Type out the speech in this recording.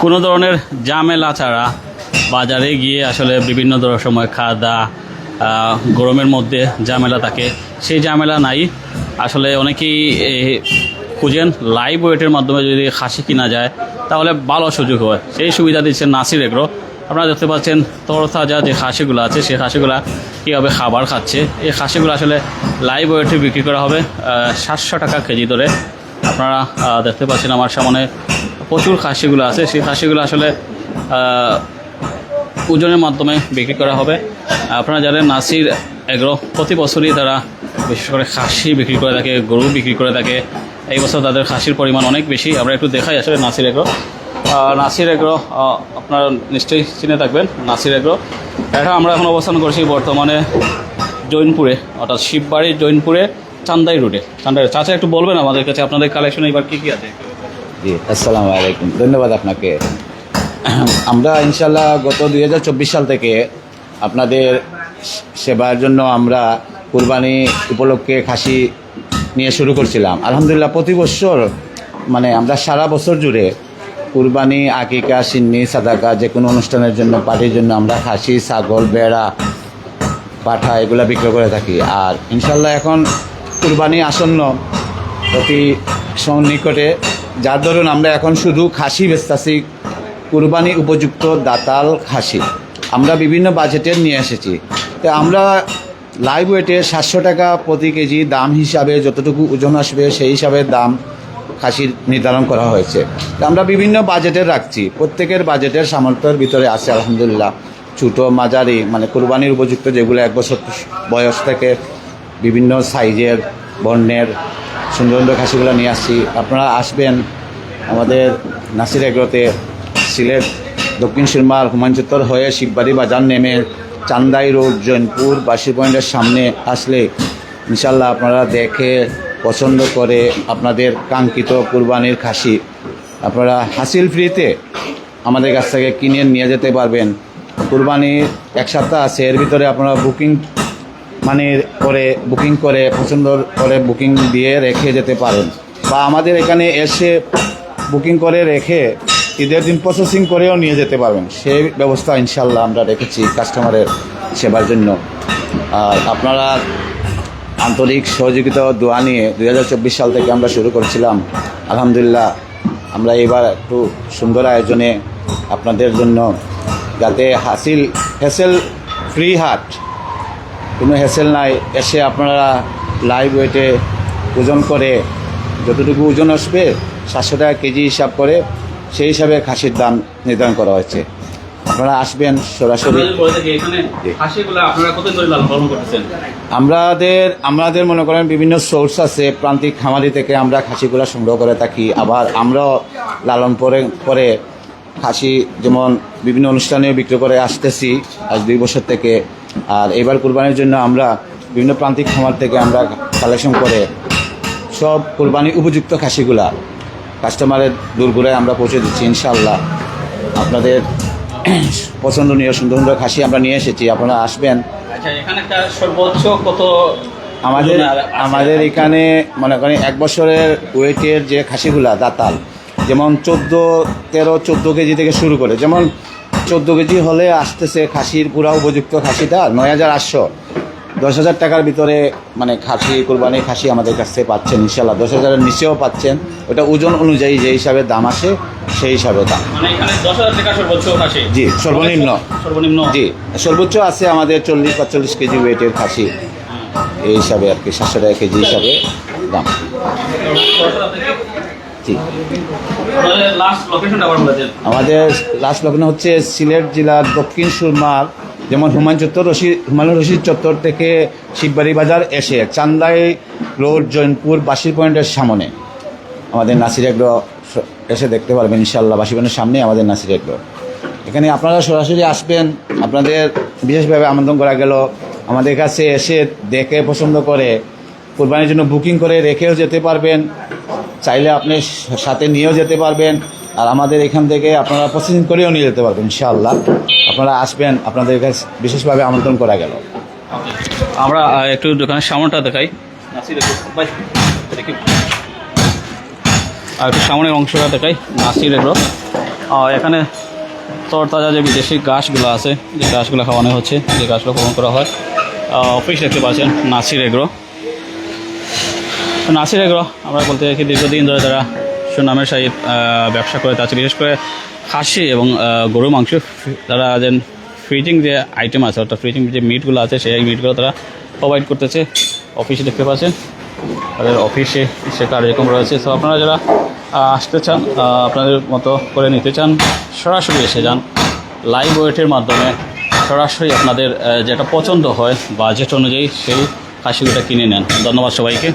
কোনো ধরনের ঝামেলা ছাড়া বাজারে গিয়ে আসলে বিভিন্ন ধরনের সময় খাওয়া দাওয়া, গরমের মধ্যে ঝামেলা থাকে, সেই ঝামেলা নাই। আসলে অনেকেই খুঁজেন লাইভ ওয়েটের মাধ্যমে যদি খাসি কিনা যায় তাহলে ভালো সুযোগ হয়, সেই সুবিধা দিচ্ছে নাসির এগ্রো। আপনারা দেখতে পাচ্ছেন তরতাজা যে খাসিগুলো আছে সেই খাসিগুলো কীভাবে খাবার খাচ্ছে। এই খাসিগুলো আসলে লাইভ ওয়েটে বিক্রি করা হবে 700 টাকা কেজি ধরে। আপনারা দেখতে পাচ্ছেন আমার সামনে প্রচুর খাসিগুলো আছে, সেই খাসিগুলো আসলে ওজনের মাধ্যমে বিক্রি করা হবে। আপনারা জানেন নাসির এগ্রো প্রতি বছরই তারা বিশেষ করে খাসি বিক্রি করে থাকে, গরু বিক্রি করে থাকে। এই বছর তাদের খাসির পরিমাণ অনেক বেশি। আমরা একটু দেখাই আসলে নাসির এগ্রো। নাসির এগ্রো আপনারা নিশ্চয়ই চিনে থাকবেন নাসির এগ্রো। এটা আমরা এখন অবস্থান করছি বর্তমানে জৈনপুরে, অর্থাৎ শিববাড়ির জৈনপুরে চান্দাই রোডে। চান্দাই চাচা একটু বলবেন আমাদের কাছে আপনাদের কালেকশনে এবার কী কী আছে? জি, আসসালামু আলাইকুম, ধন্যবাদ আপনাকে। আমরা ইনশাল্লাহ গত 2024 সাল থেকে আপনাদের সেবার জন্য আমরা কুরবানি উপলক্ষে খাসি নিয়ে শুরু করছিলাম। আলহামদুলিল্লাহ প্রতি বছর মানে আমরা সারা বছর জুড়ে কুরবানি, আকিকা, সিন্নি, সাদাকা যে কোনো অনুষ্ঠানের জন্য পার্টির জন্য আমরা খাসি, ছাগল, বেড়া, পাঠা এগুলো বিক্রি করে থাকি। আর ইনশাল্লাহ এখন কুরবানি আসন্ন অতি সন্নিকটে, যার দরুন আমরা এখন শুধু খাসি বেচতেছি, কুরবানি উপযুক্ত দাতাল খাসি আমরা বিভিন্ন বাজেটের নিয়ে এসেছি। তো আমরা লাইভ ওয়েটে 700 টাকা প্রতি কেজি দাম হিসাবে যতটুকু ওজন আসবে সেই হিসাবে দাম খাসির নির্ধারণ করা হয়েছে। তো আমরা বিভিন্ন বাজেটের রাখছি, প্রত্যেকের বাজেটের সামর্থ্যের ভিতরে আছে আলহামদুলিল্লাহ। ছোটো মাঝারি মানে কুরবানির উপযুক্ত যেগুলো 1 বছর বয়স থেকে বিভিন্ন সাইজের বর্ণের সুন্দর সুন্দর খাসিগুলো নিয়ে আসছি। আপনারা আসবেন আমাদের নাসির এগ্রোতে, সিলেট দক্ষিণ সুরমার হুমায়ুন চত্বর হয়ে শিববাড়ি বাজার নেমে চান্দাই রোড জৈনপুর বাসি পয়েন্টের সামনে আসলে ইনশাল্লাহ আপনারা দেখে পছন্দ করে আপনাদের কাঙ্ক্ষিত কুরবানির খাসি আপনারা হাসিল ফ্রিতে আমাদের কাছ থেকে কিনে নিয়ে যেতে পারবেন। কুরবানির 1 সপ্তাহ আছে, এর ভিতরে আপনারা বুকিং করে পছন্দ করে বুকিং দিয়ে রেখে যেতে পারেন, বা আমাদের এখানে এসে বুকিং করে রেখে ঈদের দিন প্রসেসিং করেও নিয়ে যেতে পারবেন। সেই ব্যবস্থা ইনশাল্লাহ আমরা রেখেছি কাস্টমারের সেবার জন্য। আর আপনারা আন্তরিক সহযোগিতা ও দোয়া নিয়ে 2024 সাল থেকে আমরা শুরু করছিলাম। আলহামদুলিল্লাহ আমরা এবার একটু সুন্দর আয়োজনে আপনাদের জন্য, যাতে হ্যাসেল ফ্রি হাট, কোনো হ্যাসেল নাই, এসে আপনারা লাইভ ওয়েটে ওজন করে যতটুকু ওজন আসবে 700 টাকা কেজি হিসাব করে সেই হিসাবে খাসির দাম নির্ধারণ করা হয়েছে। আপনারা আসবেন সরাসরি। আমাদের মনে করেন বিভিন্ন সোর্স আছে, প্রান্তিক খামারি থেকে আমরা খাসিগুলো সংগ্রহ করে থাকি। আবার আমরাও লালন করে খাসি যেমন বিভিন্ন অনুষ্ঠানেও বিক্রি করে আসতেছি আজ 2 বছর থেকে। আর এবার কুরবানির জন্য আমরা বিভিন্ন প্রান্তিক খামার থেকে আমরা কালেকশন করে সব কুরবানি উপযুক্ত খাসিগুলা কাস্টমারের দূরগোড়ায় আমরা পৌঁছে দিচ্ছি ইনশাল্লাহ। আপনাদের পছন্দনীয় সুন্দর সুন্দর খাসি আমরা নিয়ে এসেছি, আপনারা আসবেন। আচ্ছা, এখানে সর্বোচ্চ কত? আমাদের এখানে মনে করেন 1 বছরের ওয়েটের যে খাসিগুলা দাতাল, যেমন 14 কেজি থেকে শুরু করে, যেমন 14 কেজি হলে আসতেছে খাসির পুরা উপযুক্ত খাসিটা 9,800, 10,000 টাকার ভিতরে মানে খাসি কুরবানি খাসি আমাদের কাছ থেকে পাচ্ছেন ইনশাল্লাহ। 10,000-এর নিচেও পাচ্ছেন, ওটা ওজন অনুযায়ী যে হিসাবে দাম আসে সেই হিসাবে দাম। মানে এখানে 10,000 টাকা সর্বোচ্চ খাসি? জি, সর্বনিম্ন। জি, সর্বোচ্চ আছে আমাদের 40-45 কেজি ওয়েটের খাসি, এই হিসাবে আর কি 700 টাকা কেজি হিসাবে দাম। জি, আমাদের লাস্ট লোকেশন হচ্ছে সিলেট জেলার দক্ষিণ সুরমার, যেমন হুমায়ুন রশিদ চত্বর থেকে শিববাড়ি বাজার এসে চান্দাই রোড জৈনপুর বাসি পয়েন্টের সামনে আমাদের নাসির এগ্রো এসে দেখতে পারবেন ইনশাল্লাহ। বাসি পয়েন্টের সামনে আমাদের নাসির এগ্রো। এখানে আপনারা সরাসরি আসবেন, আপনাদের বিশেষভাবে আমন্ত্রণ করা গেল। আমাদের কাছে এসে দেখে পছন্দ করে কুরবানির জন্য বুকিং করে রেখেও যেতে পারবেন, চাইলে আপনি সাথে নিয়েও যেতে পারবেন। আর আমাদের এখান থেকে আপনারা প্রসেসিং করেও নিয়ে যেতে পারবেন ইনশাআল্লাহ। আপনারা আসবেন, আপনাদের কাছে বিশেষভাবে আমন্ত্রণ করা গেল। আমরা একটু দোকানের সামনেটা দেখাই, আর একটু সামনের অংশটা দেখাই নাসির এগ্রো। এখানে তরতাজা যে বিদেশি ঘাসগুলো আছে, যে ঘাসগুলো খাওয়ানো হচ্ছে, যে ঘাসগুলো পালন করা হয়। অফিস দেখতে পাচ্ছেন নাসির এগ্রো। নাসির এগ্রো আমরা বলতে থাকি দীর্ঘদিন ধরে তারা সুনামের সহিত ব্যবসা করে যাচ্ছে, বিশেষ করে খাসি এবং গরু মাংস তারা যেন ফ্রিজিং যে আইটেম আছে, অর্থাৎ ফ্রিজিং যে মিটগুলো আছে সেই মিটগুলো তারা প্রোভাইড করতেছে। অফিসে দেখতে পাচ্ছেন তাদের অফিসে সে কার্যক্রম রয়েছে। তো আপনারা যারা আসতে চান, আপনাদের মতো করে নিতে চান, সরাসরি এসে যান। লাইভ ওয়েটের মাধ্যমে সরাসরি আপনাদের যেটা পছন্দ হয় বাজেট অনুযায়ী সেই খাসিগুলো কিনে নেন। ধন্যবাদ সবাইকে।